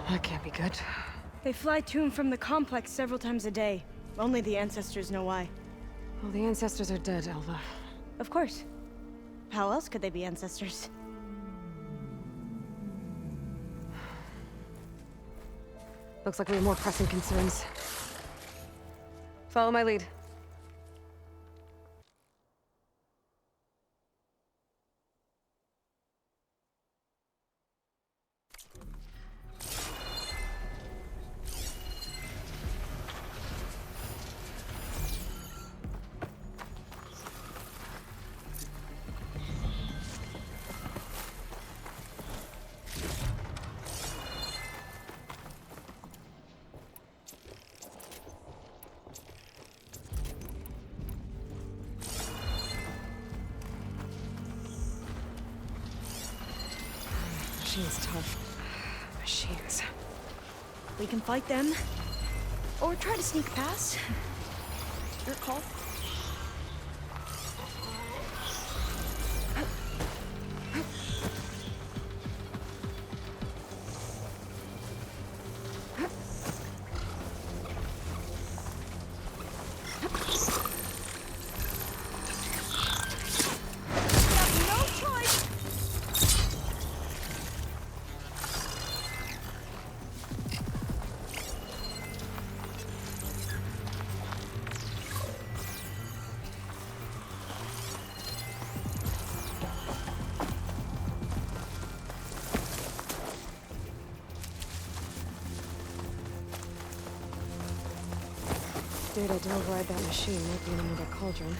That can't be good. They fly to and from the complex several times a day. Only the ancestors know why. Well, the ancestors are dead, Alva. Of course. How else could they be ancestors? Looks like we have more pressing concerns. Follow my lead. Machines tough. Machines. We can fight them, or try to sneak past. Your call. Data to override that machine might be in another cauldron.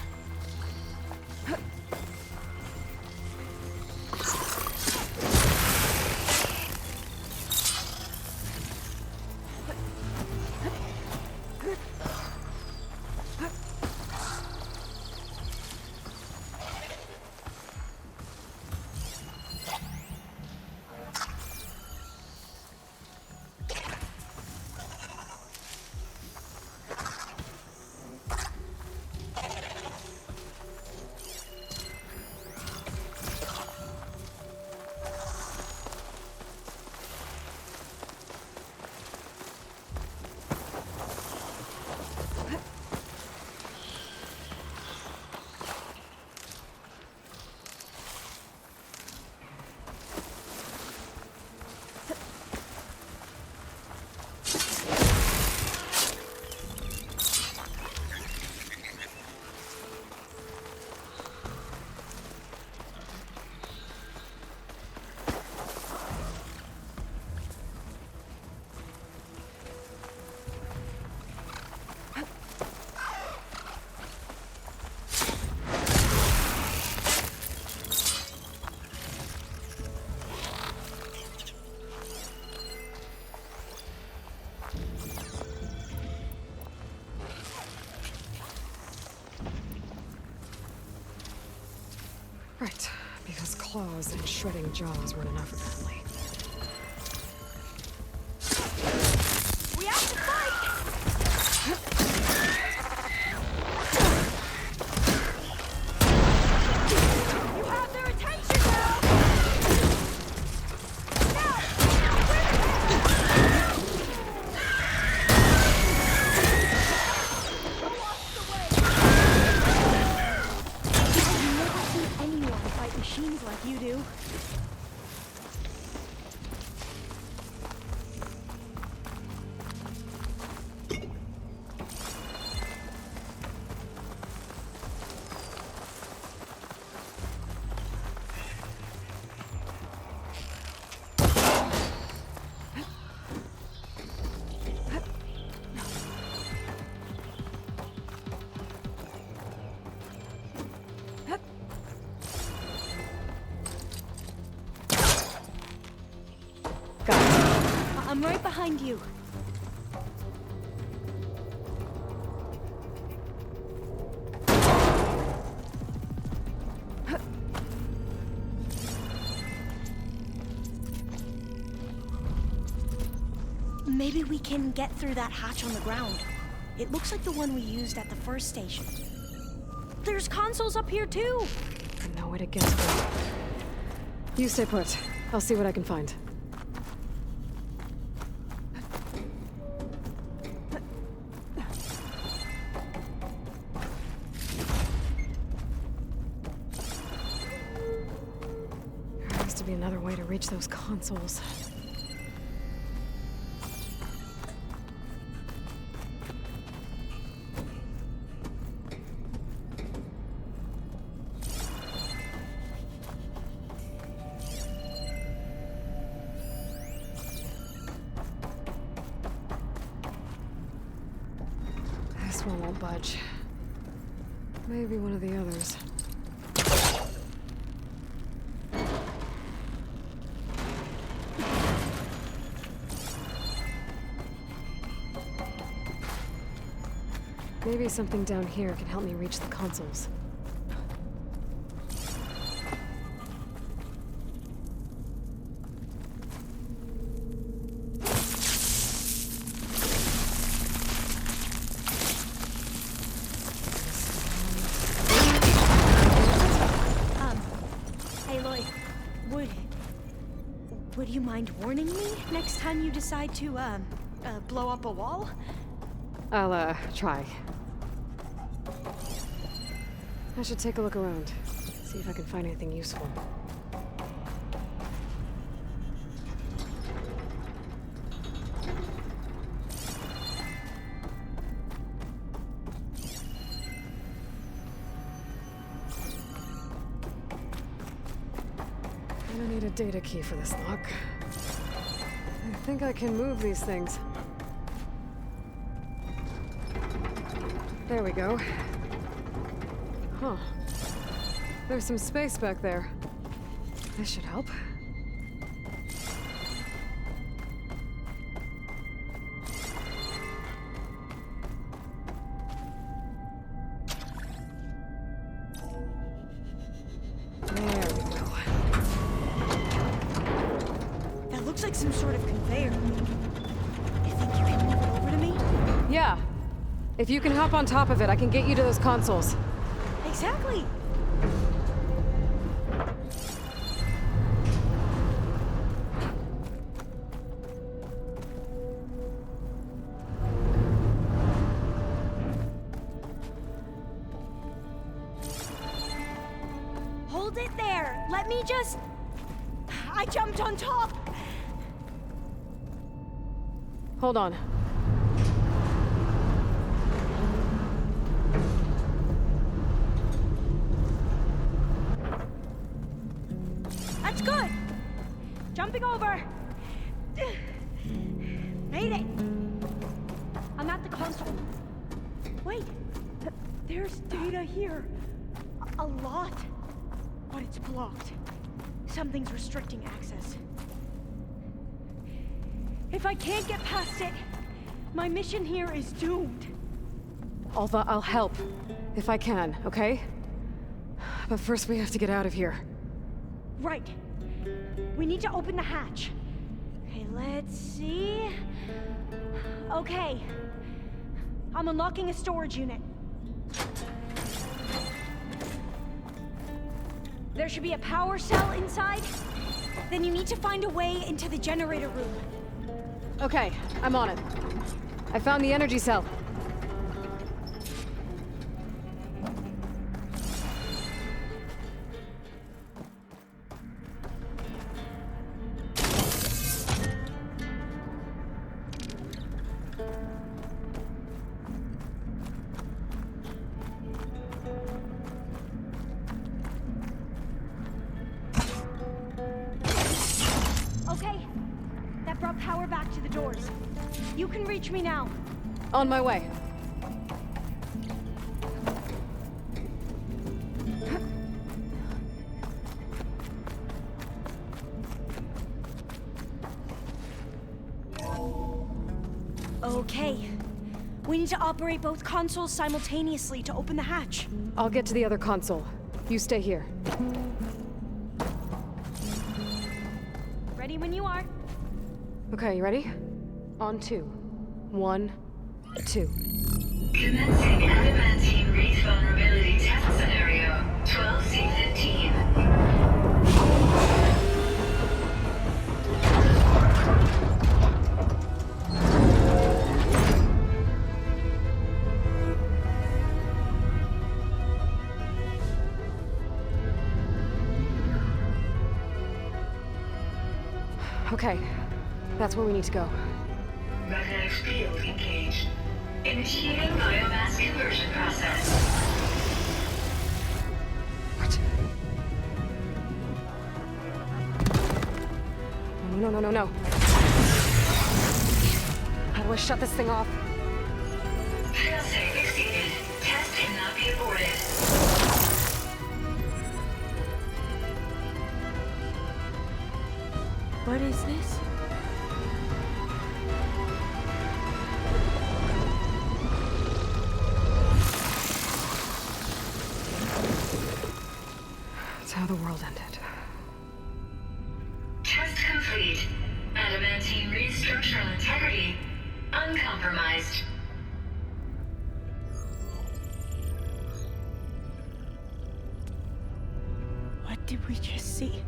Right, because claws and shredding jaws weren't enough apparently. We have to fight! You have their attention now! Now! I've never seen anyone fight machines like you do. I'm right behind you. Maybe we can get through that hatch on the ground. It looks like the one we used at the first station. There's consoles up here too! No way to get to them. You stay put. I'll see what I can find. reach those consoles. This one won't budge. Maybe one of the others. Maybe something down here can help me reach the consoles. Aloy, would you mind warning me next time you decide to, blow up a wall? I'll, try. I should take a look around, see if I can find anything useful. I need a data key for this lock. I think I can move these things. There we go. Huh. There's some space back there. This should help. There we go. That looks like some sort of conveyor. You think you can move it over to me? Yeah. If you can hop on top of it, I can get you to those consoles. Exactly. Hold it there. Let me just... I jumped on top. Hold on. That's good. Jumping over. Made it. I'm at the console. Wait, there's data here. A lot. But it's blocked. Something's restricting access. If I can't get past it, my mission here is doomed. Alva, I'll help. If I can, okay? But first we have to get out of here. Right. We need to open the hatch. Okay, let's see. Okay. I'm unlocking a storage unit. There should be a power cell inside. Then you need to find a way into the generator room. Okay, I'm on it. I found the energy cell. Okay. That brought power back to the doors. You can reach me now. On my way. Okay. We need to operate both consoles simultaneously to open the hatch. I'll get to the other console. You stay here. Ready when you are. Okay, you ready? On 2. 1, 2. Commencing adamantine wreath vulnerability test scenario 12C15. Okay, that's where we need to go. Magnetic field engaged. Initiating biomass conversion process. What? No, no, no, no, no. How do I shut this thing off? Failsafe exceeded. Test cannot be aborted. What is this? That's how the world ended. Test complete. Adamantine read structural integrity uncompromised. What did we just see?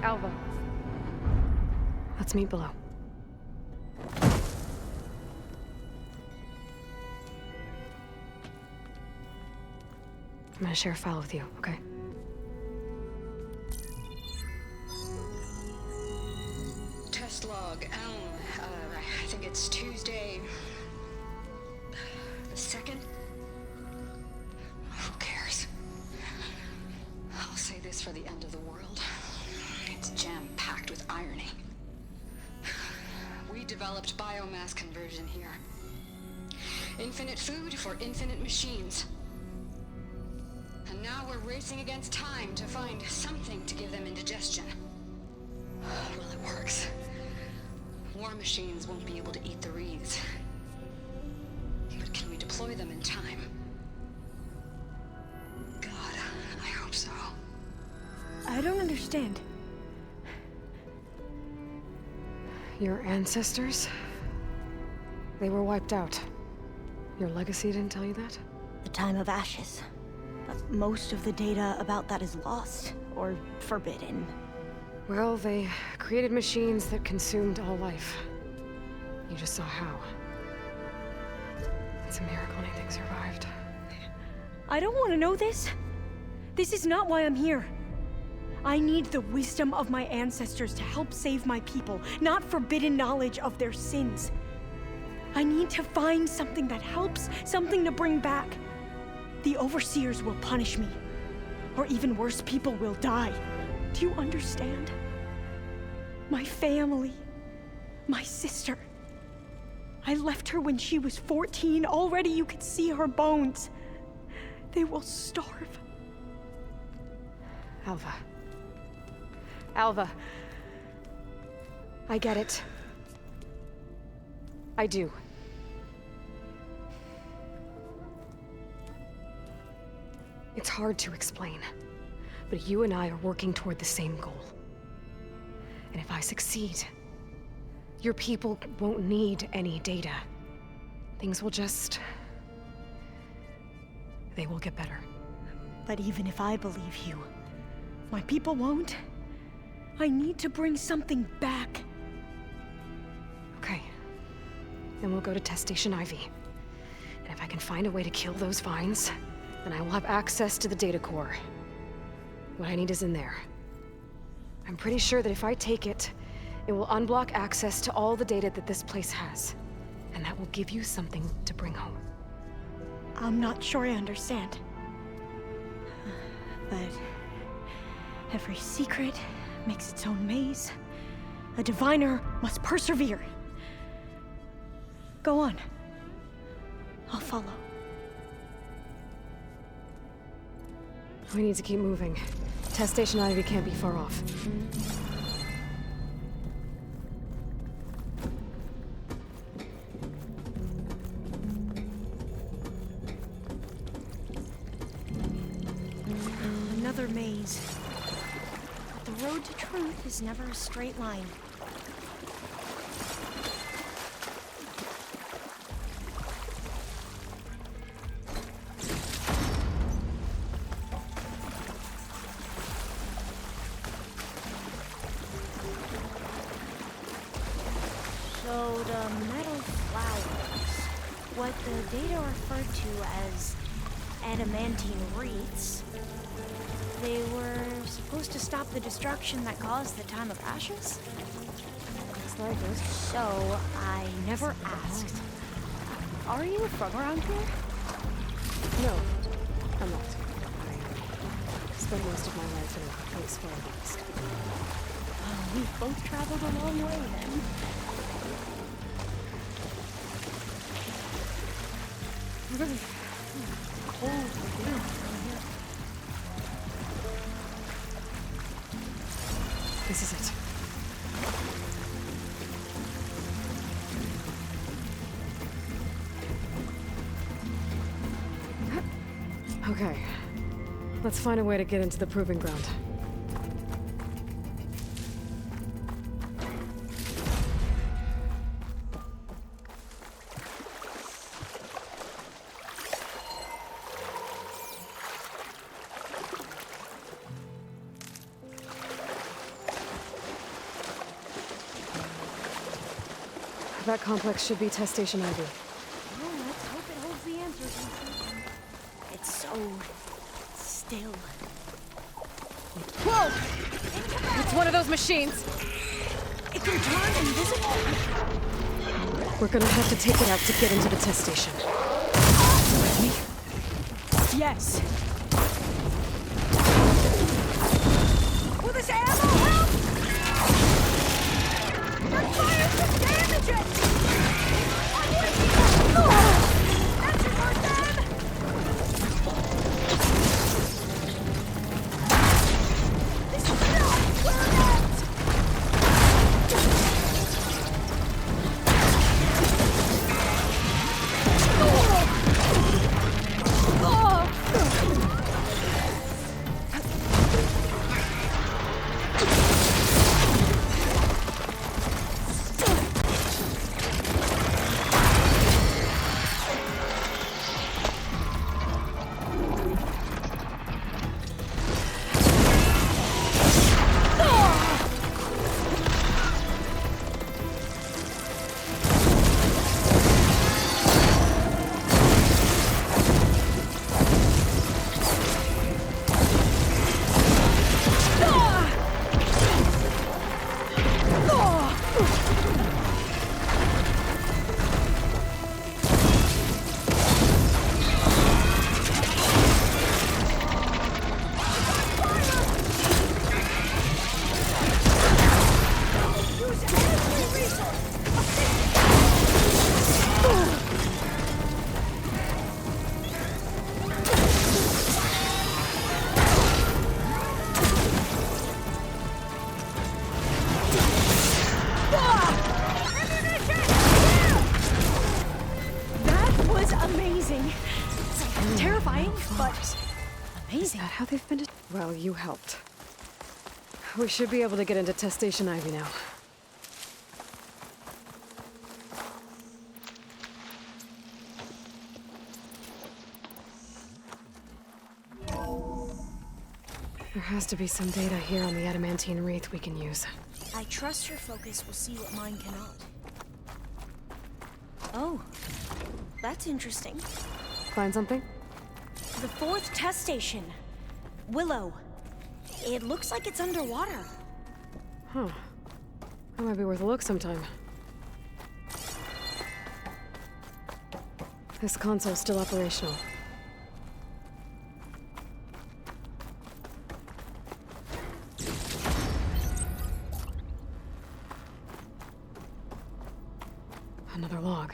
Alva. Let's meet below. I'm gonna share a file with you, okay? Test log, I think it's Tuesday the 2nd? Who cares? I'll say this for the end of the world. It's jam-packed with irony. We developed biomass conversion here. Infinite food for infinite machines. And now we're racing against time to find something to give them indigestion. Well, it works. War machines won't be able to eat the reeds. But can we deploy them in time? God, I hope so. I don't understand. Your ancestors? They were wiped out. Your legacy didn't tell you that? The time of ashes. But most of the data about that is lost or forbidden. Well, they created machines that consumed all life. You just saw how. It's a miracle anything survived. I don't want to know this. This is not why I'm here. I need the wisdom of my ancestors to help save my people, not forbidden knowledge of their sins. I need to find something that helps, something to bring back. The overseers will punish me. Or even worse, people will die. Do you understand? My family, my sister. I left her when she was 14. Already you could see her bones. They will starve. Alva. Alva. I get it. I do. It's hard to explain, but you and I are working toward the same goal. And if I succeed, your people won't need any data. Things will just... they will get better. But even if I believe you, my people won't. I need to bring something back. Okay. Then we'll go to Test Station Ivy. And if I can find a way to kill those vines, then I will have access to the data core. What I need is in there. I'm pretty sure that if I take it, it will unblock access to all the data that this place has. And that will give you something to bring home. I'm not sure I understand. But every secret makes its own maze. A diviner must persevere. Go on. I'll follow. We need to keep moving. Test Station Ivy can't be far off. Another maze. But the road to truth is never a straight line. So the metal flowers, what the data referred to as adamantine wreaths. They were supposed to stop the destruction that caused the Time of Ashes? Looks like it. So, I never asked. Are you from around here? No, I'm not. I spent most of my life in a place far west. Oh, we've both traveled a long way then. Cold wind from here. This is it. Okay. Let's find a way to get into the proving ground. That complex should be test station Ivy. Oh, let's hope it holds the answers. It's so still. Whoa! It's one of those machines! It can turn invisible. We're gonna have to take it out to get into the test station. With me? Yes. Will this ammo help? That fire should damage it! That should hurt them! This is not where it ends! Terrifying, but amazing. Is that how they finished? Well, you helped. We should be able to get into test station Ivy now. There has to be some data here on the adamantine wreath we can use. I trust your focus will see what mine cannot. Oh, that's interesting. Find something? The 4th test station. Willow. It looks like it's underwater. Huh. That might be worth a look sometime. This console's still operational. Another log.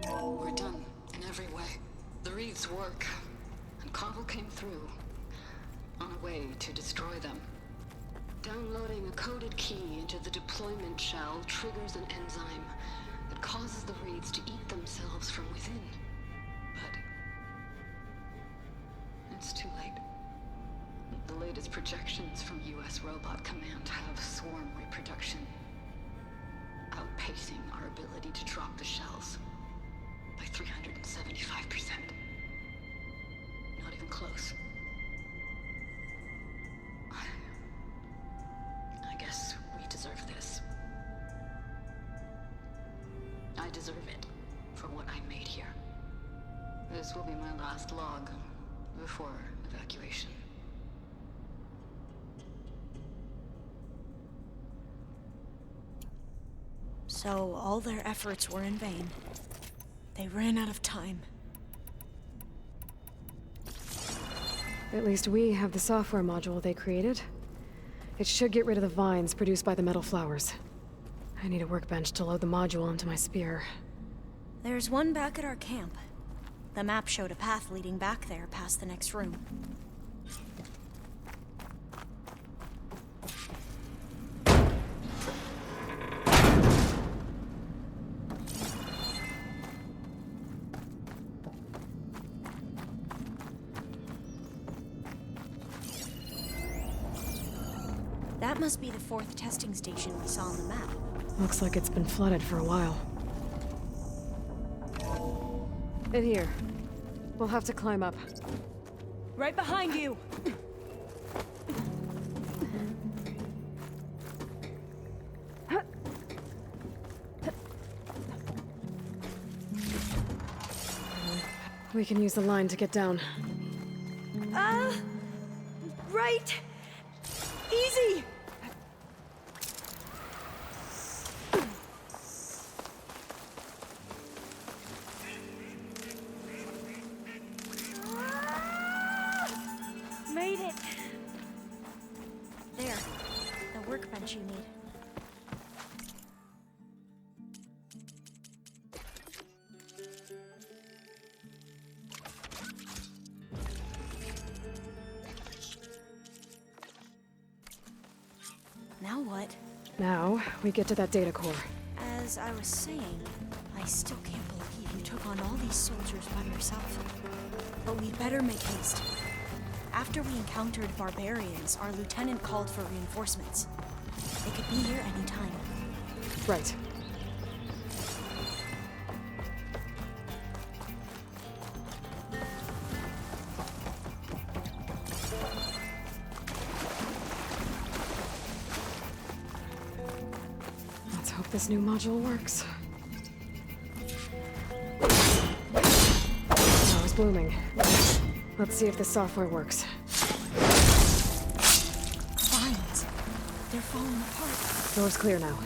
We're done in every way. The wreaths work, and Cobble came through on a way to destroy them. Downloading a coded key into the deployment shell triggers an enzyme that causes the wreaths to eat themselves from within. But it's too late. The latest projections from US Robot Command have swarm reproduction, outpacing our ability to drop the shells by 375%. Not even close. I guess we deserve this. I deserve it for what I made here. This will be my last log before evacuation. So all their efforts were in vain. They ran out of time. At least we have the software module they created. It should get rid of the vines produced by the metal flowers. I need a workbench to load the module into my spear. There's one back at our camp. The map showed a path leading back there past the next room. That must be the 4th testing station we saw on the map. Looks like it's been flooded for a while. In here. We'll have to climb up. Right behind you! We can use the line to get down. Right! Easy! Made it! There. The workbench you need. Now what? Now, we get to that data core. As I was saying, I still can't believe you took on all these soldiers by yourself. But we'd better make haste. After we encountered barbarians, our lieutenant called for reinforcements. They could be here any time. Right. Let's hope this new module works. Now it's blooming. Let's see if the software works. Vines. They're falling apart. Door's clear now.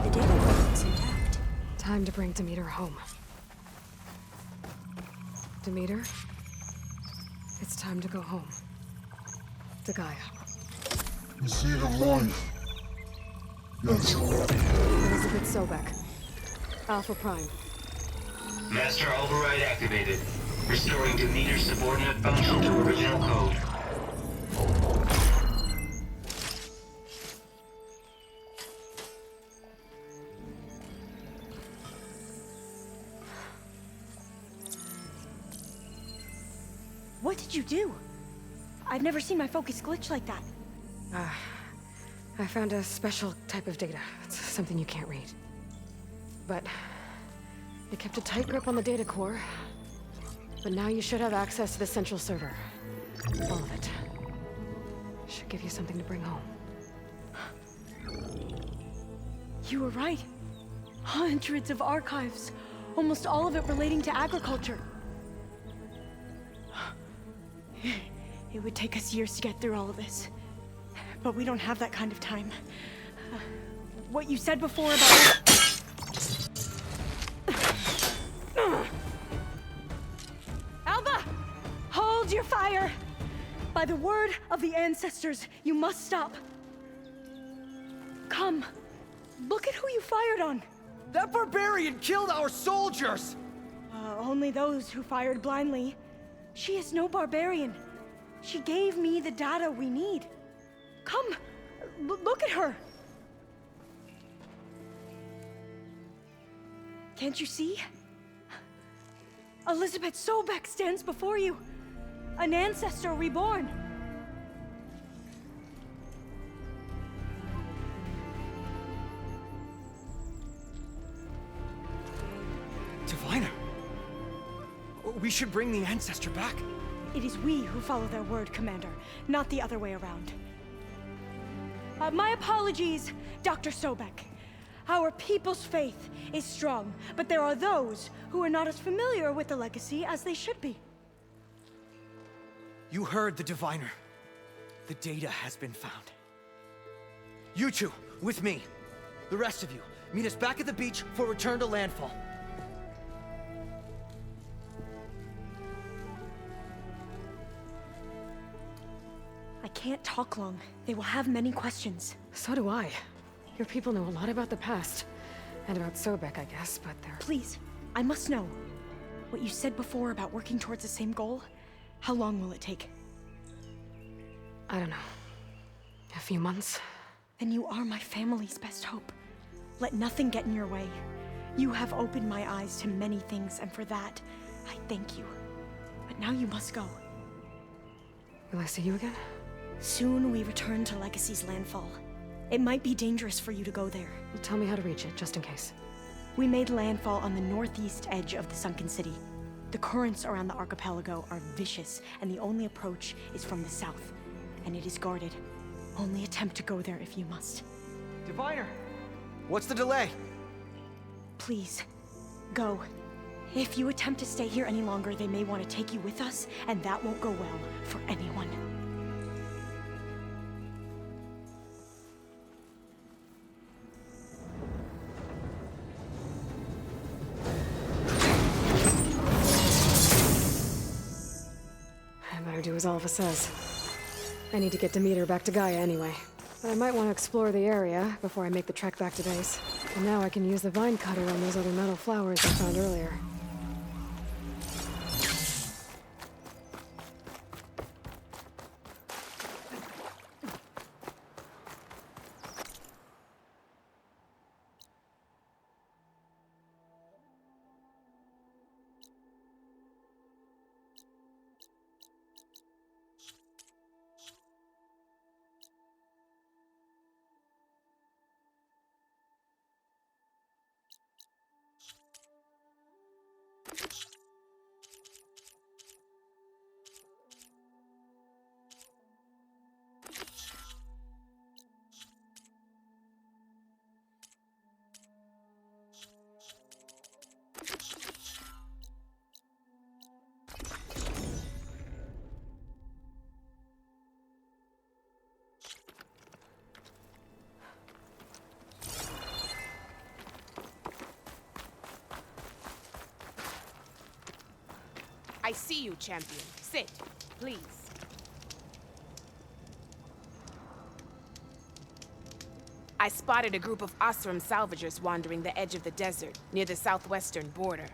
The data core is intact. Time to bring Demeter home. Demeter, it's time to go home. To Gaia. The seed of life. Yes. Elizabeth Sobek. Alpha Prime. Master override activated. Restoring Demeter's subordinate function to original code. What did you do? I've never seen my focus glitch like that. I found a special type of data. It's something you can't read. But it kept a tight grip on the data core. But now you should have access to the central server. All of it. Should give you something to bring home. You were right. Hundreds of archives. Almost all of it relating to agriculture. It would take us years to get through all of this. But we don't have that kind of time. What you said before about... Alva! Hold your fire! By the word of the ancestors, you must stop. Come. Look at who you fired on. That barbarian killed our soldiers! Only those who fired blindly. She is no barbarian. She gave me the data we need. Come, look at her. Can't you see? Elizabeth Sobek stands before you. An ancestor reborn. Divina! We should bring the ancestor back. It is we who follow their word, Commander, not the other way around. My apologies, Dr. Sobek. Our people's faith is strong, but there are those who are not as familiar with the legacy as they should be. You heard the diviner. The data has been found. You two, with me. The rest of you, meet us back at the beach for return to landfall. I can't talk long. They will have many questions. So do I. Your people know a lot about the past. And about Sobek, I guess, but they're... Please, I must know. What you said before about working towards the same goal, how long will it take? I don't know. A few months? Then you are my family's best hope. Let nothing get in your way. You have opened my eyes to many things, and for that, I thank you. But now you must go. Will I see you again? Soon we return to Legacy's landfall. It might be dangerous for you to go there. Well, tell me how to reach it, just in case. We made landfall on the northeast edge of the sunken city. The currents around the archipelago are vicious, and the only approach is from the south. And it is guarded. Only attempt to go there if you must. Diviner, what's the delay? Please, go. If you attempt to stay here any longer, they may want to take you with us, and that won't go well for anyone. I better do as Alpha says. I need to get Demeter back to Gaia anyway. But I might want to explore the area before I make the trek back to base. And now I can use the vine cutter on those other metal flowers I found earlier. I see you, champion. Sit, please. I spotted a group of Osram salvagers wandering the edge of the desert, near the southwestern border.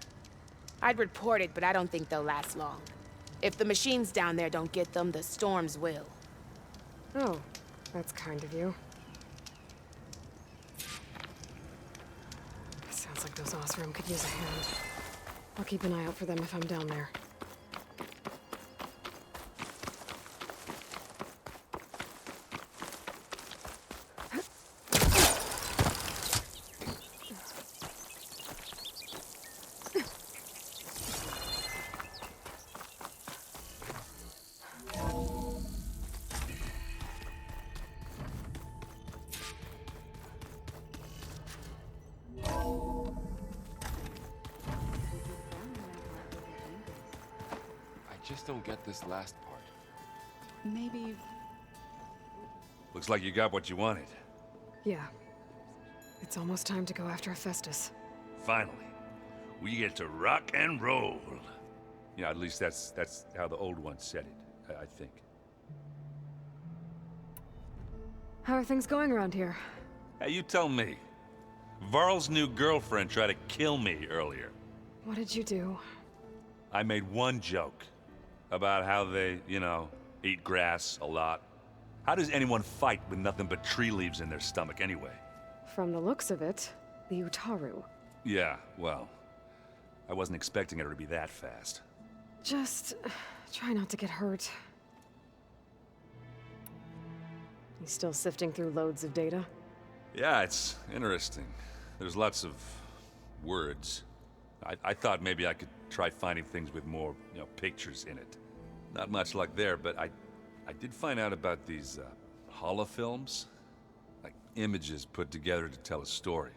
I'd report it, but I don't think they'll last long. If the machines down there don't get them, the storms will. Oh, that's kind of you. Sounds like those Osram could use a hand. I'll keep an eye out for them if I'm down there. Just don't get this last part. Maybe... Looks like you got what you wanted. Yeah. It's almost time to go after Hephaestus. Finally. We get to rock and roll. Yeah, at least that's how the old one said it, I think. How are things going around here? Hey, you tell me. Varl's new girlfriend tried to kill me earlier. What did you do? I made one joke. About how they, eat grass a lot. How does anyone fight with nothing but tree leaves in their stomach anyway? From the looks of it, the Utaru. Yeah, well, I wasn't expecting her to be that fast. Just try not to get hurt. You still sifting through loads of data? Yeah, it's interesting. There's lots of words. I thought maybe I could try finding things with more, pictures in it. Not much luck there, but I did find out about these holofilms. Like images put together to tell a story.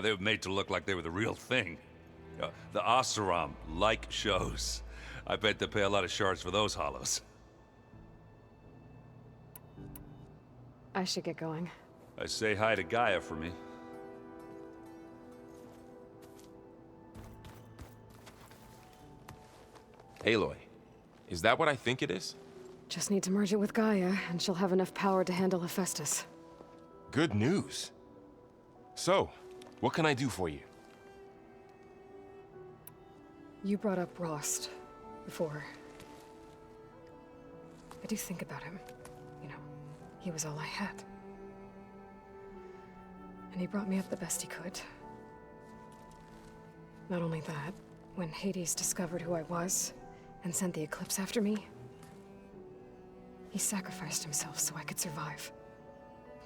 They were made to look like they were the real thing. The ASRAM-like shows. I bet they pay a lot of shards for those holos. I should get going. I say hi to Gaia for me. Aloy, is that what I think it is? Just need to merge it with Gaia, and she'll have enough power to handle Hephaestus. Good news. So, what can I do for you? You brought up Rost before. I do think about him. You know, he was all I had. And he brought me up the best he could. Not only that, when Hades discovered who I was and sent the Eclipse after me, he sacrificed himself so I could survive.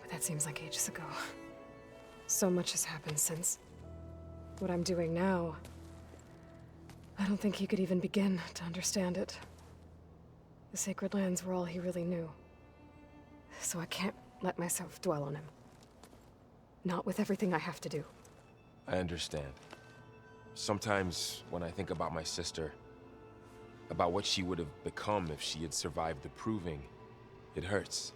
But that seems like ages ago. So much has happened since. What I'm doing now, I don't think he could even begin to understand it. The Sacred Lands were all he really knew. So I can't let myself dwell on him. Not with everything I have to do. I understand. Sometimes, when I think about my sister, about what she would have become if she had survived the Proving, it hurts.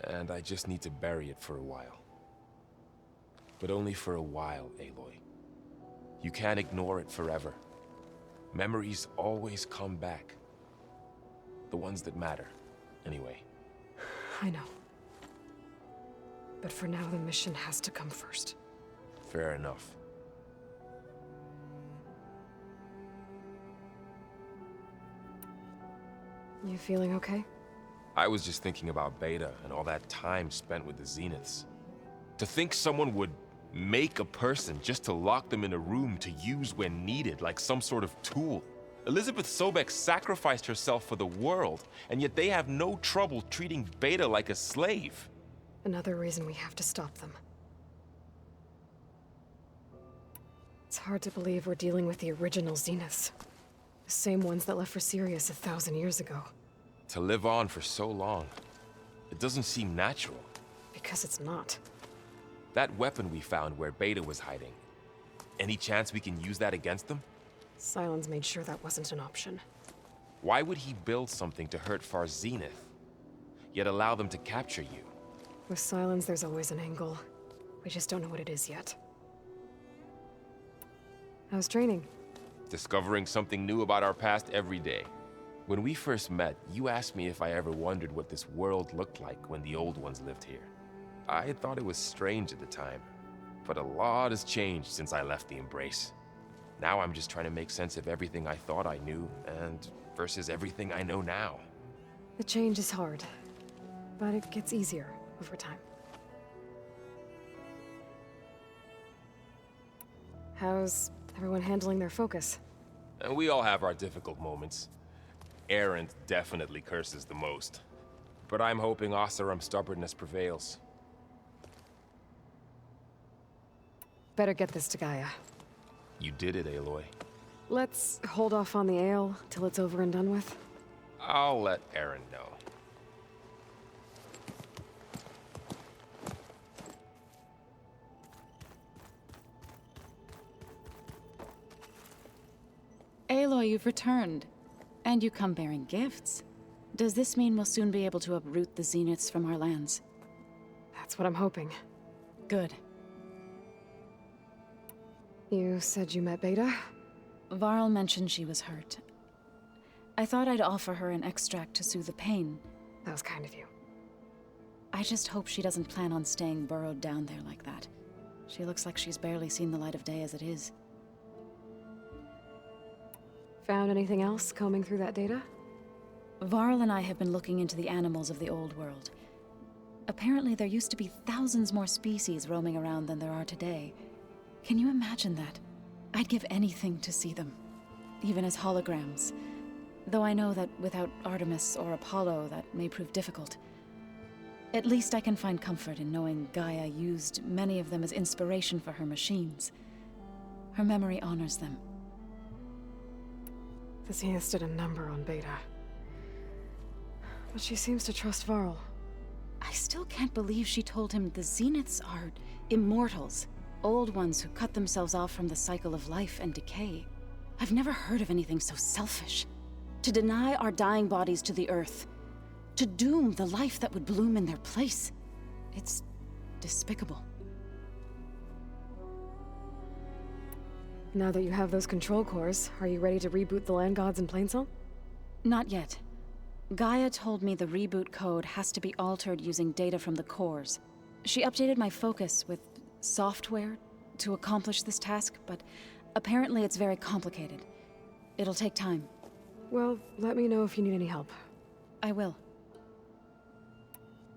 And I just need to bury it for a while. But only for a while, Aloy. You can't ignore it forever. Memories always come back. The ones that matter, anyway. I know. But for now, the mission has to come first. Fair enough. You feeling okay? I was just thinking about Beta and all that time spent with the Zeniths. To think someone would make a person just to lock them in a room to use when needed, like some sort of tool. Elizabeth Sobek sacrificed herself for the world, and yet they have no trouble treating Beta like a slave. Another reason we have to stop them. It's hard to believe we're dealing with the original Zeniths. The same ones that left for Sirius 1,000 years ago. To live on for so long, it doesn't seem natural. Because it's not. That weapon we found where Beta was hiding, any chance we can use that against them? Sylens made sure that wasn't an option. Why would he build something to hurt Far Zenith, yet allow them to capture you? With Sylens, there's always an angle. We just don't know what it is yet. How's training? Discovering something new about our past every day. When we first met, you asked me if I ever wondered what this world looked like when the old ones lived here. I thought it was strange at the time, but a lot has changed since I left the Embrace. Now I'm just trying to make sense of everything I thought I knew, and versus everything I know now. The change is hard, but it gets easier over time. How's everyone handling their focus? And we all have our difficult moments. Erend definitely curses the most. But I'm hoping Oseram's stubbornness prevails. Better get this to Gaia. You did it, Aloy. Let's hold off on the ale till it's over and done with. I'll let Erend know. Aloy, you've returned. And you come bearing gifts. Does this mean we'll soon be able to uproot the Zeniths from our lands? That's what I'm hoping. Good. You said you met Beta? Varl mentioned she was hurt. I thought I'd offer her an extract to soothe the pain. That was kind of you. I just hope she doesn't plan on staying burrowed down there like that. She looks like she's barely seen the light of day as it is. Found anything else combing through that data? Varl and I have been looking into the animals of the old world. Apparently there used to be thousands more species roaming around than there are today. Can you imagine that? I'd give anything to see them, even as holograms. Though I know that without Artemis or Apollo, that may prove difficult. At least I can find comfort in knowing Gaia used many of them as inspiration for her machines. Her memory honors them. The as he listed a number on Beta. But she seems to trust Varl. I still can't believe she told him the Zeniths are immortals. Old ones who cut themselves off from the cycle of life and decay. I've never heard of anything so selfish. To deny our dying bodies to the Earth. To doom the life that would bloom in their place. It's despicable. Now that you have those control cores, are you ready to reboot the land gods in Plainsong? Not yet. Gaia told me the reboot code has to be altered using data from the cores. She updated my focus with software to accomplish this task, but apparently it's very complicated. It'll take time. Well, let me know if you need any help. I will.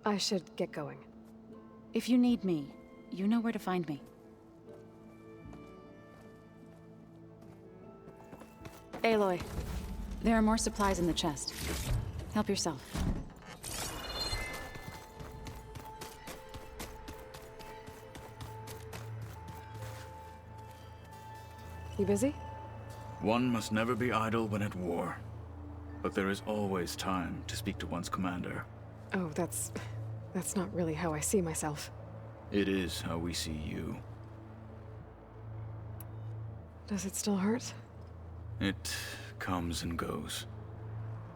I should get going. If you need me, you know where to find me. Aloy, there are more supplies in the chest. Help yourself. You busy? One must never be idle when at war. But there is always time to speak to one's commander. Oh, that's not really how I see myself. It is how we see you. Does it still hurt? It comes and goes.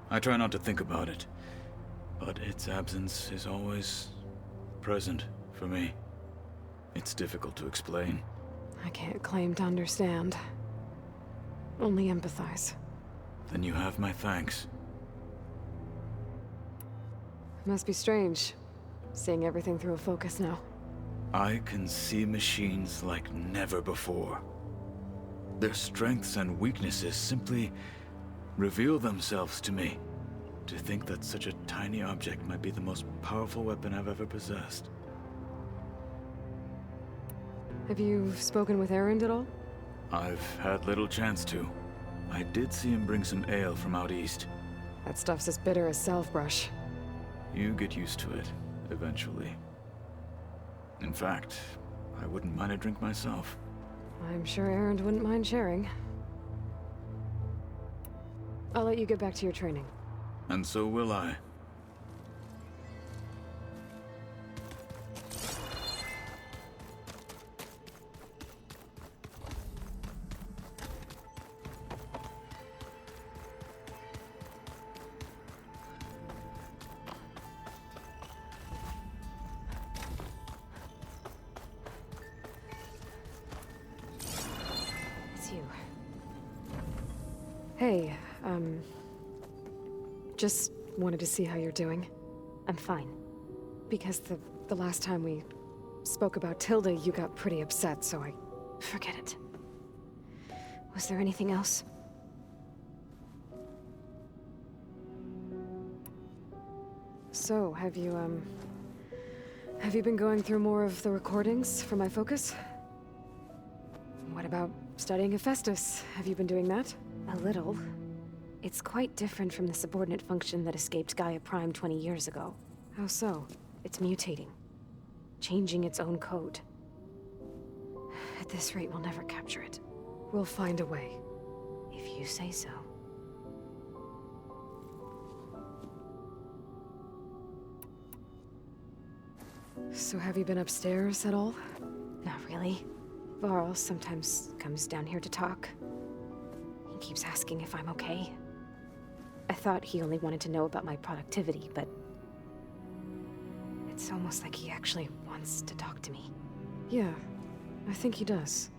I try not to think about it, but its absence is always present for me. It's difficult to explain. I can't claim to understand. Only empathize. Then you have my thanks. It must be strange, seeing everything through a focus now. I can see machines like never before. Their strengths and weaknesses simply reveal themselves to me. To think that such a tiny object might be the most powerful weapon I've ever possessed. Have you spoken with Erend at all? I've had little chance to. I did see him bring some ale from out east. That stuff's as bitter as salve-brush. You get used to it, eventually. In fact, I wouldn't mind a drink myself. I'm sure Erend wouldn't mind sharing. I'll let you get back to your training. And so will I. It's you. Hey, just wanted to see how you're doing. I'm fine. Because the last time we spoke about Tilda, you got pretty upset, so I... Forget it. Was there anything else? So, have you been going through more of the recordings for my focus? What about studying Hephaestus? Have you been doing that? A little. It's quite different from the subordinate function that escaped Gaia Prime 20 years ago. How so? It's mutating. Changing its own code. At this rate, we'll never capture it. We'll find a way. If you say so. So have you been upstairs at all? Not really. Varl sometimes comes down here to talk. He keeps asking if I'm okay. I thought he only wanted to know about my productivity, but... it's almost like he actually wants to talk to me. Yeah, I think he does.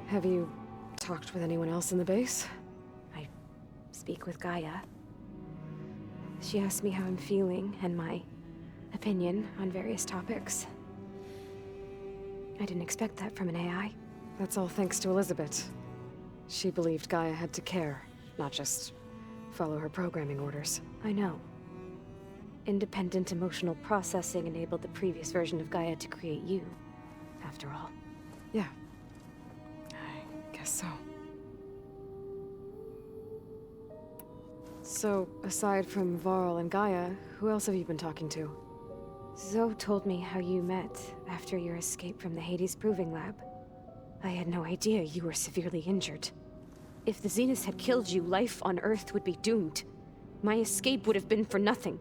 Have you talked with anyone else in the base? I speak with Gaia. She asks me how I'm feeling and my opinion on various topics. I didn't expect that from an AI. That's all thanks to Elizabeth. She believed Gaia had to care, not just follow her programming orders. I know. Independent emotional processing enabled the previous version of Gaia to create you, after all. Yeah. I guess so. So, aside from Varl and Gaia, who else have you been talking to? Zoe told me how you met after your escape from the Hades Proving Lab. I had no idea you were severely injured. If the Zeniths had killed you, life on Earth would be doomed. My escape would have been for nothing.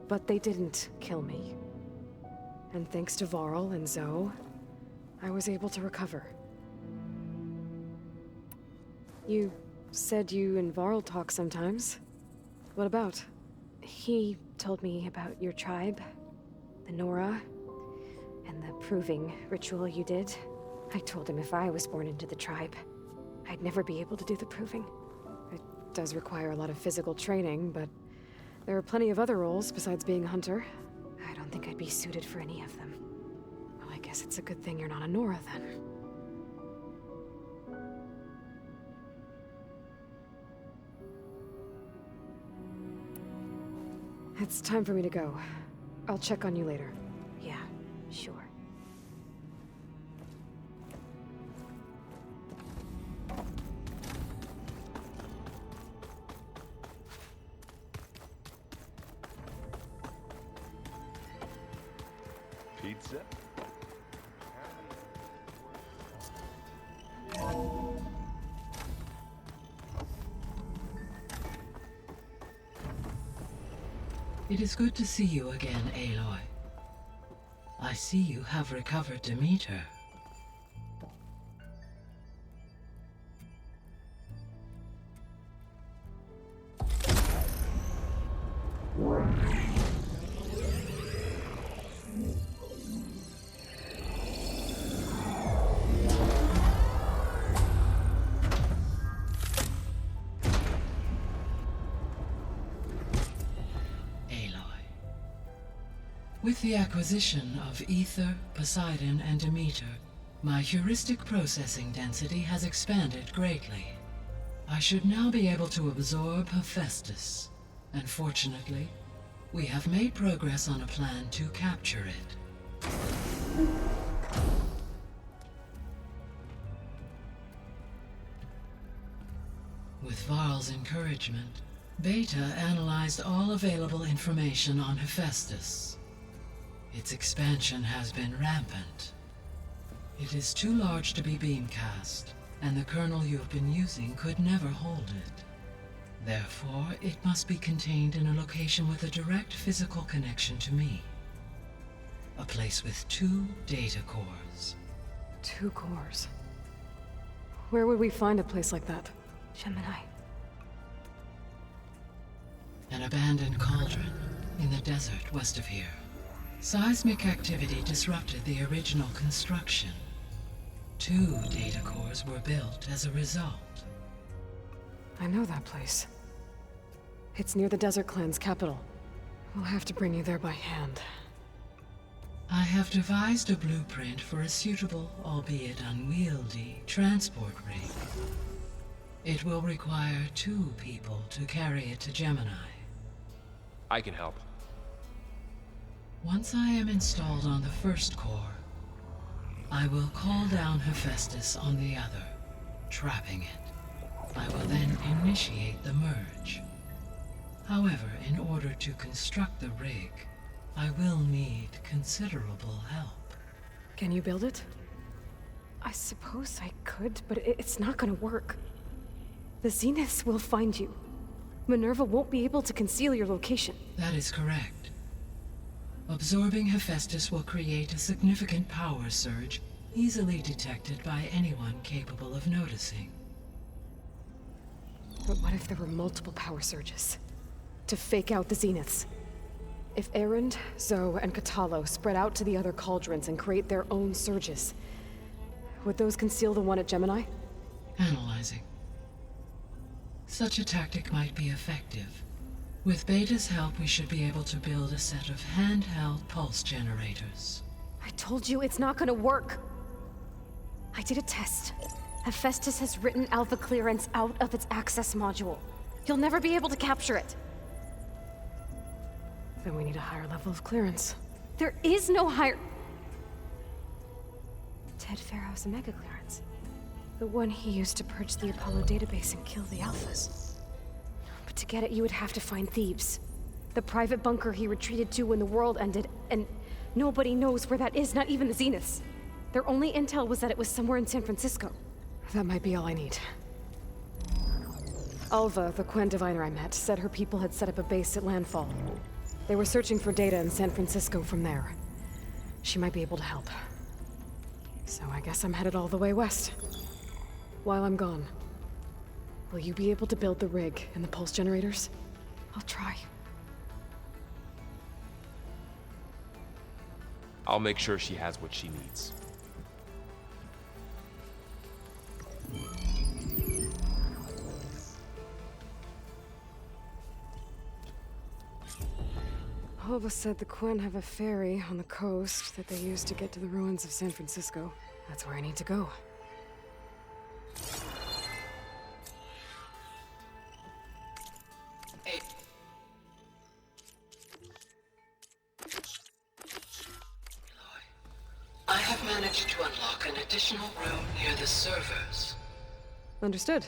But they didn't kill me. And thanks to Varl and Zoe, I was able to recover. You said you and Varl talk sometimes. What about? He told me about your tribe, the Nora, and the proving ritual you did. I told him if I was born into the tribe, I'd never be able to do the proving. It does require a lot of physical training, but there are plenty of other roles besides being a hunter. I don't think I'd be suited for any of them. Well, I guess it's a good thing you're not a Nora, then. It's time for me to go. I'll check on you later. Yeah, sure. Pizza? It is good to see you again, Aloy. I see you have recovered Demeter. With the acquisition of Ether, Poseidon, and Demeter, my heuristic processing density has expanded greatly. I should now be able to absorb Hephaestus, and fortunately, we have made progress on a plan to capture it. With Varl's encouragement, Beta analyzed all available information on Hephaestus. Its expansion has been rampant. It is too large to be beamcast, and the kernel you have been using could never hold it. Therefore, it must be contained in a location with a direct physical connection to me. A place with 2 data cores. 2 cores? Where would we find a place like that? Gemini. An abandoned cauldron in the desert west of here. Seismic activity disrupted the original construction. 2 data cores were built as a result. I know that place. It's near the Desert Clan's capital. We'll have to bring you there by hand. I have devised a blueprint for a suitable, albeit unwieldy, transport rig. It will require 2 people to carry it to Gemini. I can help. Once I am installed on the first core, I will call down Hephaestus on the other, trapping it. I will then initiate the merge. However, in order to construct the rig, I will need considerable help. Can you build it? I suppose I could, but it's not gonna work. The Zeniths will find you. Minerva won't be able to conceal your location. That is correct. Absorbing Hephaestus will create a significant power surge, easily detected by anyone capable of noticing. But what if there were multiple power surges? To fake out the Zeniths? If Erend, Zoe, and Katalo spread out to the other cauldrons and create their own surges, would those conceal the one at Gemini? Analyzing. Such a tactic might be effective. With Beta's help, we should be able to build a set of handheld pulse generators. I told you it's not gonna work. I did a test. Hephaestus has written Alpha clearance out of its access module. You'll never be able to capture it. Then we need a higher level of clearance. There is no higher... Ted Pharaoh's Omega clearance. The one he used to purge the Apollo database and kill the Alphas. But to get it, you would have to find thieves. The private bunker he retreated to when the world ended, and nobody knows where that is, not even the Zeniths. Their only intel was that it was somewhere in San Francisco. That might be all I need. Alva, the Quen diviner I met, said her people had set up a base at Landfall. They were searching for data in San Francisco from there. She might be able to help. So I guess I'm headed all the way west. While I'm gone, will you be able to build the rig and the pulse generators? I'll try. I'll make sure she has what she needs. Alva said the Quen have a ferry on the coast that they use to get to the ruins of San Francisco. That's where I need to go. I have managed to unlock an additional room near the servers. Understood.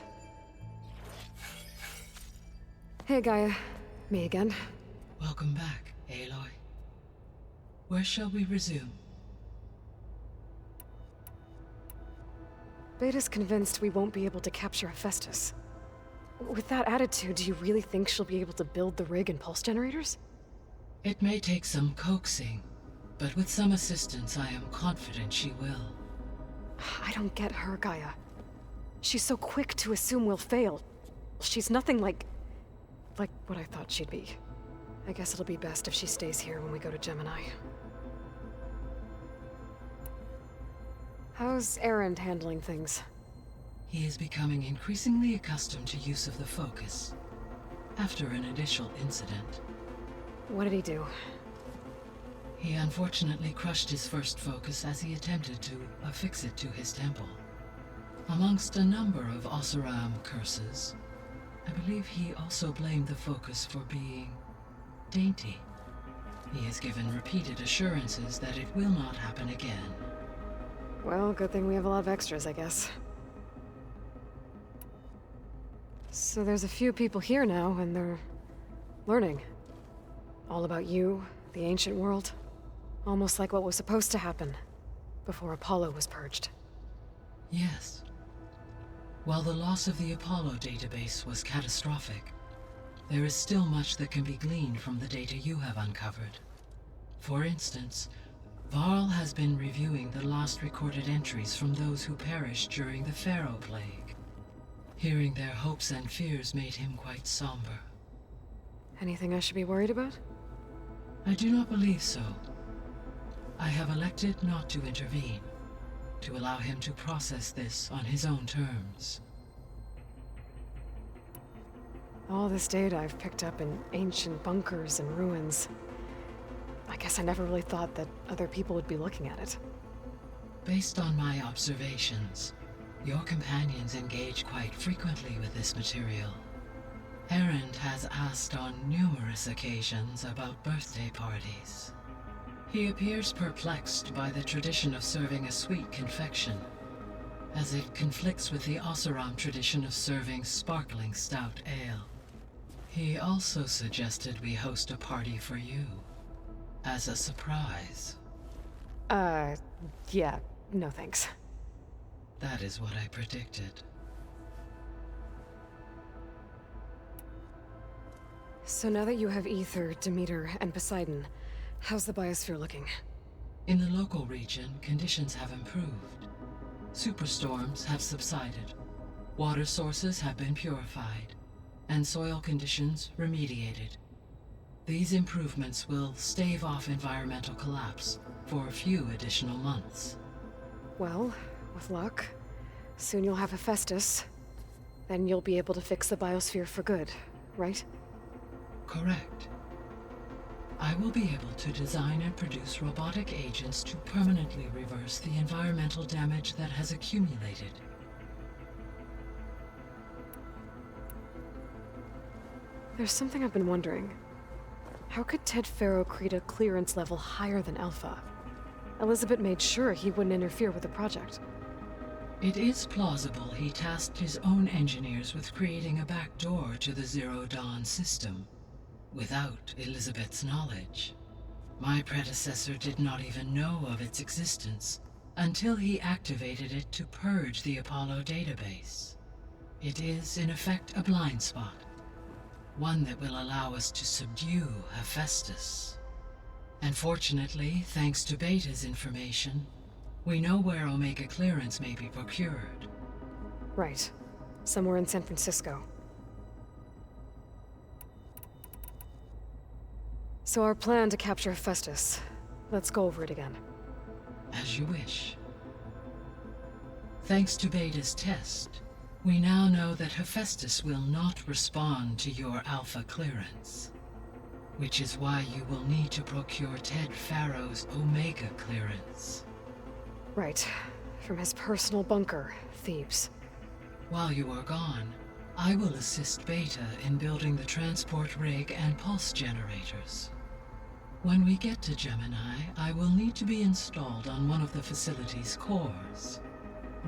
Hey, Gaia. Me again. Welcome back, Aloy. Where shall we resume? Beta's convinced we won't be able to capture Hephaestus. With that attitude, do you really think she'll be able to build the rig and pulse generators? It may take some coaxing, but with some assistance, I am confident she will. I don't get her, Gaia. She's so quick to assume we'll fail. She's nothing like what I thought she'd be. I guess it'll be best if she stays here when we go to Gemini. How's Erend handling things? He is becoming increasingly accustomed to use of the focus, after an initial incident. What did he do? He unfortunately crushed his first focus as he attempted to affix it to his temple. Amongst a number of Oseram curses, I believe he also blamed the focus for being dainty. He has given repeated assurances that it will not happen again. Well, good thing we have a lot of extras, I guess. So there's a few people here now, and they're learning. All about you, the ancient world. Almost like what was supposed to happen before Apollo was purged. Yes. While the loss of the Apollo database was catastrophic, there is still much that can be gleaned from the data you have uncovered. For instance, Varl has been reviewing the last recorded entries from those who perished during the Pharaoh Plague. Hearing their hopes and fears made him quite somber. Anything I should be worried about? I do not believe so. I have elected not to intervene, to allow him to process this on his own terms. All this data I've picked up in ancient bunkers and ruins. I guess I never really thought that other people would be looking at it. Based on my observations, your companions engage quite frequently with this material. Erend has asked on numerous occasions about birthday parties. He appears perplexed by the tradition of serving a sweet confection, as it conflicts with the Oseram tradition of serving sparkling stout ale. He also suggested we host a party for you, as a surprise. Yeah, no thanks. That is what I predicted. So now that you have Ether, Demeter, and Poseidon, how's the biosphere looking? In the local region, conditions have improved. Superstorms have subsided. Water sources have been purified, and soil conditions remediated. These improvements will stave off environmental collapse for a few additional months. Well, with luck, soon you'll have Hephaestus. Then you'll be able to fix the biosphere for good, right? Correct. I will be able to design and produce robotic agents to permanently reverse the environmental damage that has accumulated. There's something I've been wondering. How could Ted Faro create a clearance level higher than Alpha? Elizabeth made sure he wouldn't interfere with the project. It is plausible he tasked his own engineers with creating a back door to the Zero Dawn system. Without Elizabeth's knowledge, my predecessor did not even know of its existence until he activated it to purge the Apollo database. It is, in effect, a blind spot, one that will allow us to subdue Hephaestus. And fortunately, thanks to Beta's information, we know where Omega clearance may be procured. Right. Somewhere in San Francisco. So our plan to capture Hephaestus. Let's go over it again. As you wish. Thanks to Beta's test, we now know that Hephaestus will not respond to your Alpha clearance. Which is why you will need to procure Ted Farrow's Omega clearance. Right. From his personal bunker, Thebes. While you are gone, I will assist Beta in building the transport rig and pulse generators. When we get to Gemini, I will need to be installed on one of the facility's cores.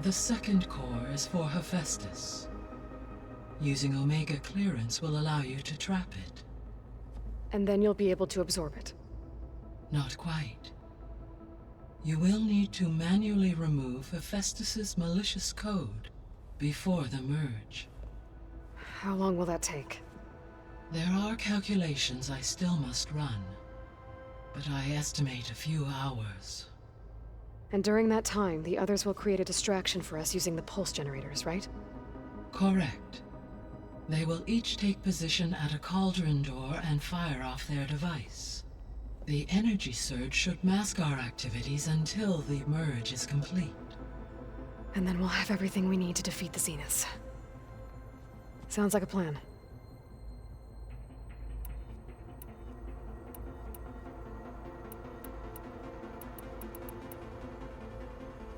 The second core is for Hephaestus. Using Omega clearance will allow you to trap it. And then you'll be able to absorb it. Not quite. You will need to manually remove Hephaestus's malicious code before the merge. How long will that take? There are calculations I still must run, but I estimate a few hours. And during that time, the others will create a distraction for us using the pulse generators, right? Correct. They will each take position at a cauldron door and fire off their device. The energy surge should mask our activities until the merge is complete. And then we'll have everything we need to defeat the Zeniths. Sounds like a plan.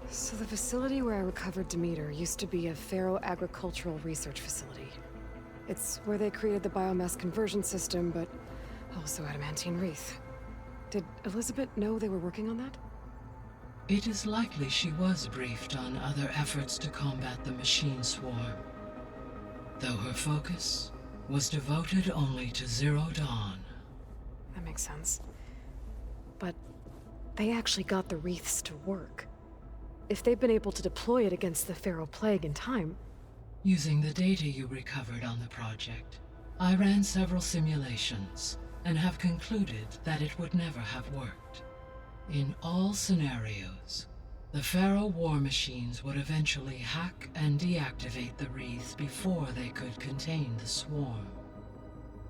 So the facility where I recovered Demeter used to be a Pharaoh agricultural research facility. It's where they created the biomass conversion system, but also adamantine wreath. Did Elizabeth know they were working on that? It is likely she was briefed on other efforts to combat the machine swarm, though her focus was devoted only to Zero Dawn. That makes sense. But they actually got the wreaths to work. If they've been able to deploy it against the Pharaoh Plague in time... Using the data you recovered on the project, I ran several simulations and have concluded that it would never have worked. In all scenarios, the Pharaoh war machines would eventually hack and deactivate the wreaths before they could contain the swarm.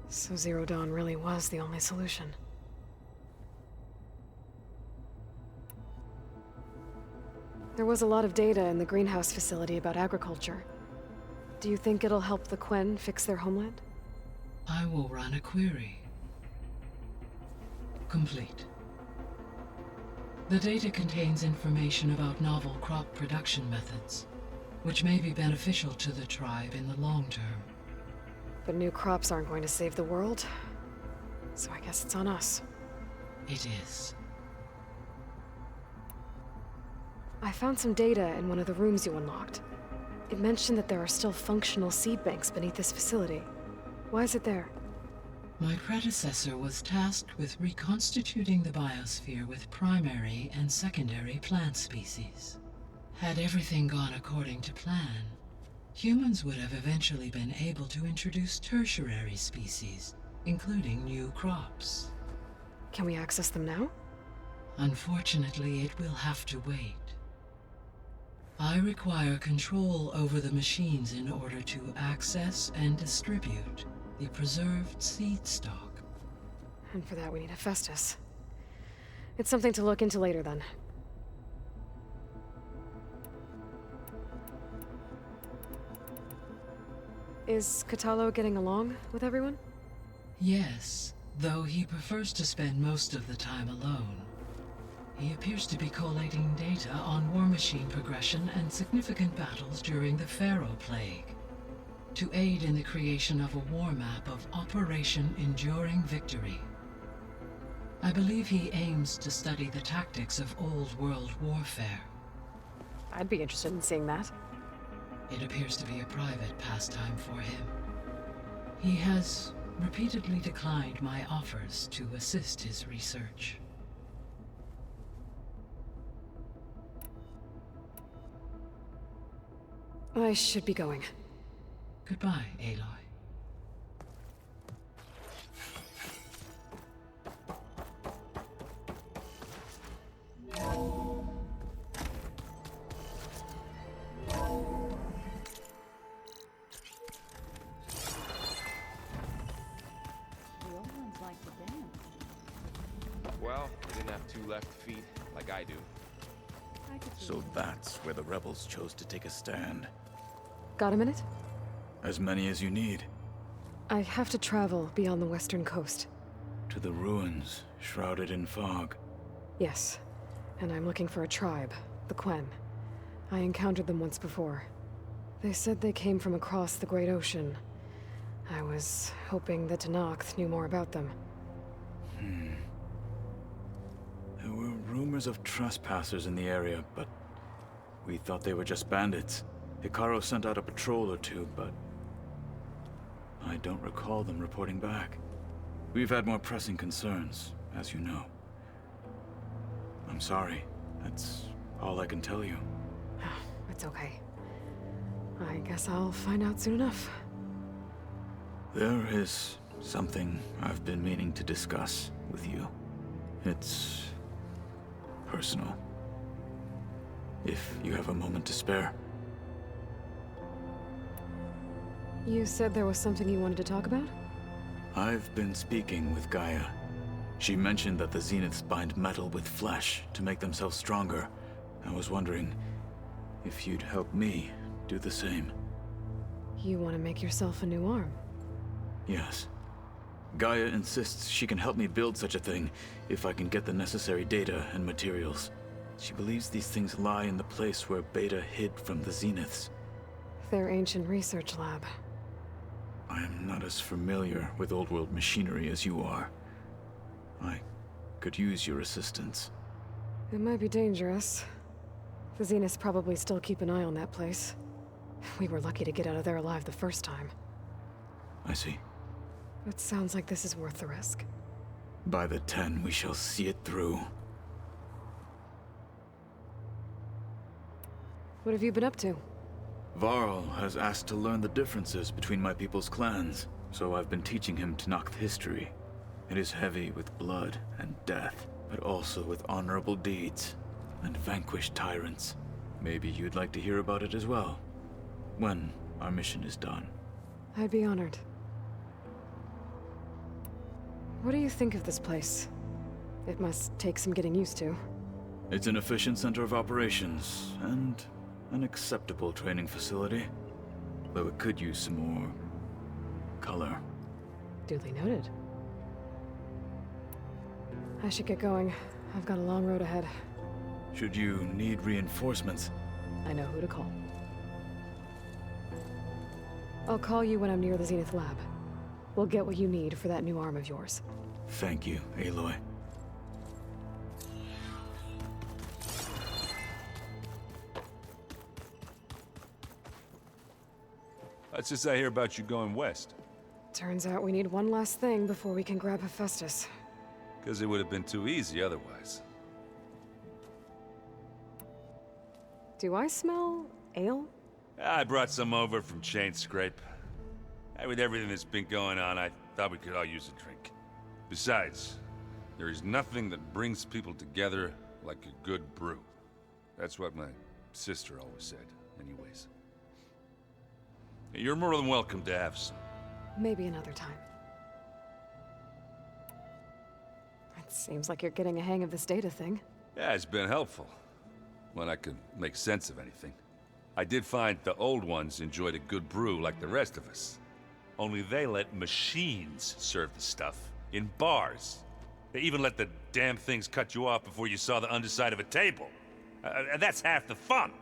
So Zero Dawn really was the only solution. There was a lot of data in the greenhouse facility about agriculture. Do you think it'll help the Quen fix their homeland? I will run a query. Complete. The data contains information about novel crop production methods, which may be beneficial to the tribe in the long term. But new crops aren't going to save the world, so I guess it's on us. It is. I found some data in one of the rooms you unlocked. It mentioned that there are still functional seed banks beneath this facility. Why is it there? My predecessor was tasked with reconstituting the biosphere with primary and secondary plant species. Had everything gone according to plan, humans would have eventually been able to introduce tertiary species, including new crops. Can we access them now? Unfortunately, it will have to wait. I require control over the machines in order to access and distribute the preserved seed stock. And for that we need Hephaestus. It's something to look into later then. Is Catalo getting along with everyone? Yes, though he prefers to spend most of the time alone. He appears to be collating data on war machine progression and significant battles during the Pharaoh Plague, to aid in the creation of a war map of Operation Enduring Victory. I believe he aims to study the tactics of old world warfare. I'd be interested in seeing that. It appears to be a private pastime for him. He has repeatedly declined my offers to assist his research. I should be going. Goodbye, Aloy. Well, they didn't have 2 left feet like I do. So that's where the rebels chose to take a stand. Got a minute? As many as you need. I have to travel beyond the western coast. To the ruins, shrouded in fog. Yes, and I'm looking for a tribe, the Quen. I encountered them once before. They said they came from across the Great Ocean. I was hoping that Tenakth knew more about them. There were rumors of trespassers in the area, but we thought they were just bandits. Hikaru sent out a patrol or two, but I don't recall them reporting back. We've had more pressing concerns, as you know. I'm sorry. That's all I can tell you. It's okay. I guess I'll find out soon enough. There is something I've been meaning to discuss with you. It's personal. If you have a moment to spare. You said there was something you wanted to talk about? I've been speaking with Gaia. She mentioned that the Zeniths bind metal with flesh to make themselves stronger. I was wondering if you'd help me do the same. You want to make yourself a new arm? Yes. Gaia insists she can help me build such a thing if I can get the necessary data and materials. She believes these things lie in the place where Beta hid from the Zeniths. Their ancient research lab. I am not as familiar with old-world machinery as you are. I could use your assistance. It might be dangerous. The Zeniths probably still keep an eye on that place. We were lucky to get out of there alive the first time. I see. It sounds like this is worth the risk. By the 10, we shall see it through. What have you been up to? Varl has asked to learn the differences between my people's clans, so I've been teaching him Tenakth history. It is heavy with blood and death, but also with honorable deeds and vanquished tyrants. Maybe you'd like to hear about it as well, when our mission is done. I'd be honored. What do you think of this place? It must take some getting used to. It's an efficient center of operations, and an acceptable training facility. Though it could use some more color. Duly noted. I should get going. I've got a long road ahead. Should you need reinforcements, I know who to call. I'll call you when I'm near the Zenith lab. We'll get what you need for that new arm of yours. Thank you, Aloy. What's this I hear about you going west? Turns out we need one last thing before we can grab Hephaestus. Because it would have been too easy otherwise. Do I smell ale? I brought some over from Chain Scrape. With everything that's been going on, I thought we could all use a drink. Besides, there is nothing that brings people together like a good brew. That's what my sister always said, anyways. You're more than welcome to have some. Maybe another time. It seems like you're getting a hang of this data thing. Yeah, it's been helpful. When I could make sense of anything. I did find the old ones enjoyed a good brew like the rest of us. Only they let machines serve the stuff in bars. They even let the damn things cut you off before you saw the underside of a table. That's half the fun.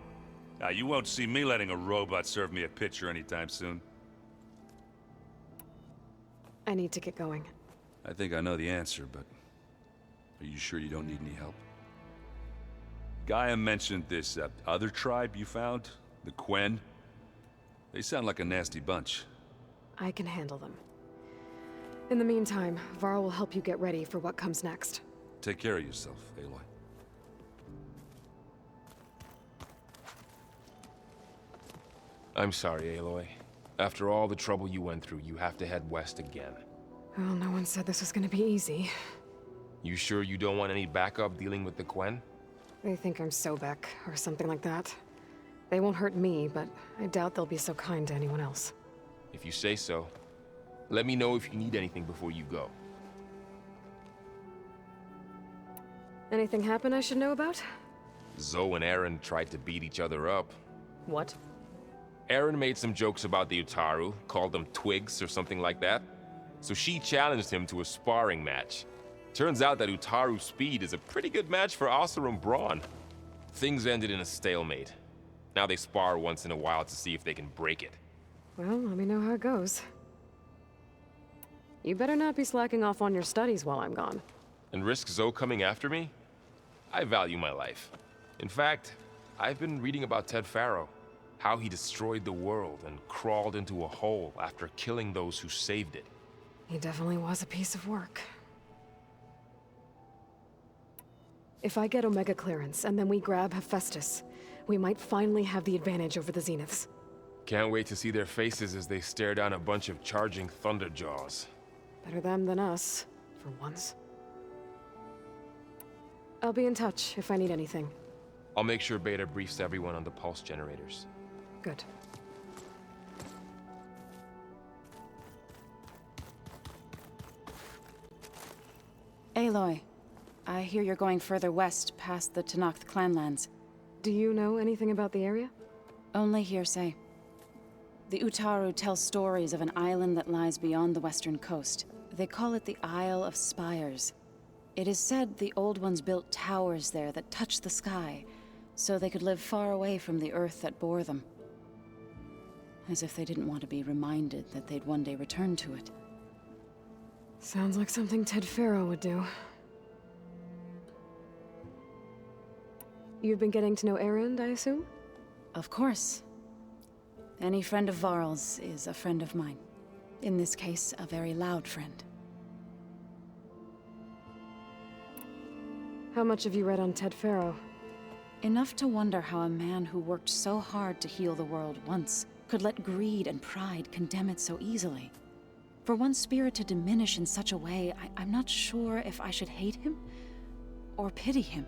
You won't see me letting a robot serve me a pitcher anytime soon. I need to get going. I think I know the answer, but are you sure you don't need any help? Gaia mentioned this other tribe you found, the Quen. They sound like a nasty bunch. I can handle them. In the meantime, Varl will help you get ready for what comes next. Take care of yourself, Aloy. I'm sorry, Aloy. After all the trouble you went through, you have to head west again. Well, no one said this was gonna be easy. You sure you don't want any backup dealing with the Quen? They think I'm Sobek, or something like that. They won't hurt me, but I doubt they'll be so kind to anyone else. If you say so. Let me know if you need anything before you go. Anything happen I should know about? Zoe and Aaron tried to beat each other up. What? Aaron made some jokes about the Utaru, called them twigs or something like that. So she challenged him to a sparring match. Turns out that Utaru speed is a pretty good match for Oseram brawn. Things ended in a stalemate. Now they spar once in a while to see if they can break it. Well, let me know how it goes. You better not be slacking off on your studies while I'm gone. And risk Zoe coming after me? I value my life. In fact, I've been reading about Ted Faro. How he destroyed the world and crawled into a hole after killing those who saved it. He definitely was a piece of work. If I get Omega clearance and then we grab Hephaestus, we might finally have the advantage over the Zeniths. Can't wait to see their faces as they stare down a bunch of charging Thunderjaws. Better them than us, for once. I'll be in touch if I need anything. I'll make sure Beta briefs everyone on the pulse generators. Good. Aloy, I hear you're going further west past the Tenakth clanlands. Do you know anything about the area? Only hearsay. The Utaru tell stories of an island that lies beyond the western coast. They call it the Isle of Spires. It is said the Old Ones built towers there that touch the sky, so they could live far away from the earth that bore them. As if they didn't want to be reminded that they'd one day return to it. Sounds like something Ted Faro would do. You've been getting to know Aaron, I assume? Of course. Any friend of Varl's is a friend of mine. In this case, a very loud friend. How much have you read on Ted Faro? Enough to wonder how a man who worked so hard to heal the world once could let greed and pride condemn it so easily. For one's spirit to diminish in such a way, I'm not sure if I should hate him or pity him.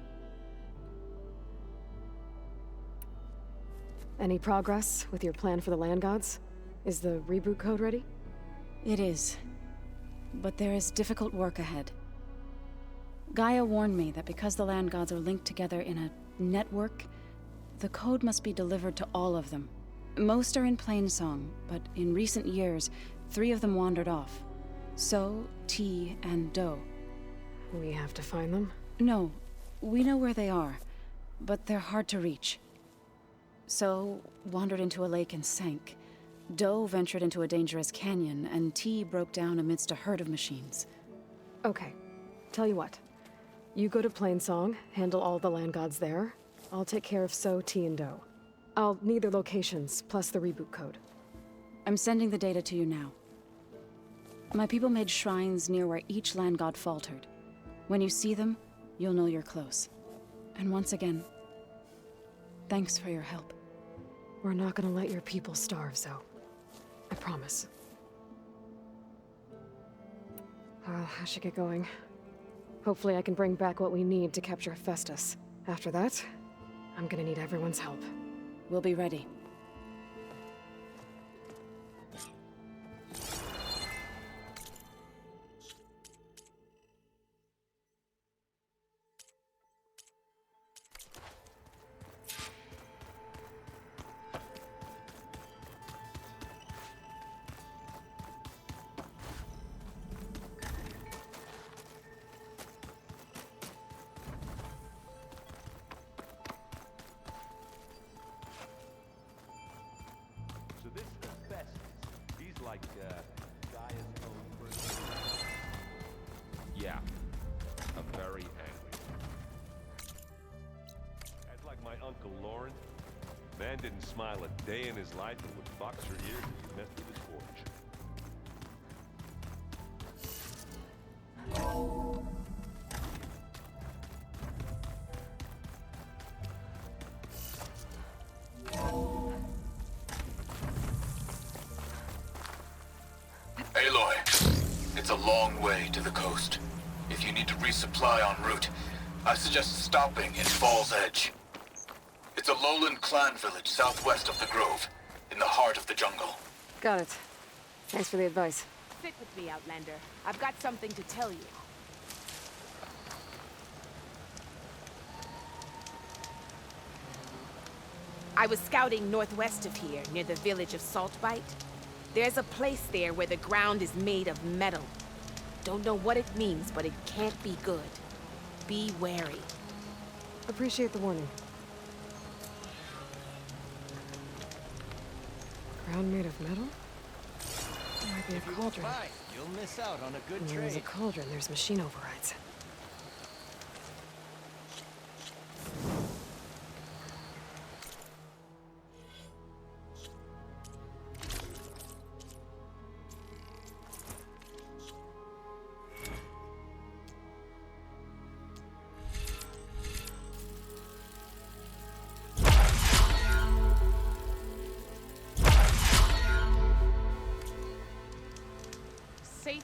Any progress with your plan for the land gods? Is the reboot code ready? It is. But there is difficult work ahead. Gaia warned me that because the land gods are linked together in a network, the code must be delivered to all of them. Most are in Plainsong, but in recent years, 3 of them wandered off. So, T, and Do. We have to find them? No, we know where they are, but they're hard to reach. So, wandered into a lake and sank. Do ventured into a dangerous canyon, and T broke down amidst a herd of machines. Okay. Tell you what. You go to Plainsong, handle all the land gods there. I'll take care of So, T, and Do. I'll need their locations, plus the reboot code. I'm sending the data to you now. My people made shrines near where each land god faltered. When you see them, you'll know you're close. And once again, thanks for your help. We're not gonna let your people starve, Zoe. I promise. Well, I should get going. Hopefully I can bring back what we need to capture Hephaestus. After that, I'm gonna need everyone's help. We'll be ready. Yeah, I'm very angry. That's like my Uncle Lauren. Man didn't smile a day in his life and would box her ears if he messed with his forge. Aloy. It's a long way to the coast. If you need to resupply en route, I suggest stopping in Fall's Edge. It's a lowland clan village southwest of the Grove, in the heart of the jungle. Got it. Thanks for the advice. Sit with me, Outlander. I've got something to tell you. I was scouting northwest of here, near the village of Saltbite. There's a place there where the ground is made of metal. Don't know what it means, but it can't be good. Be wary. Appreciate the warning. Ground made of metal? There might be a cauldron. You'll miss out on a good When there's a cauldron, there's machine overrides.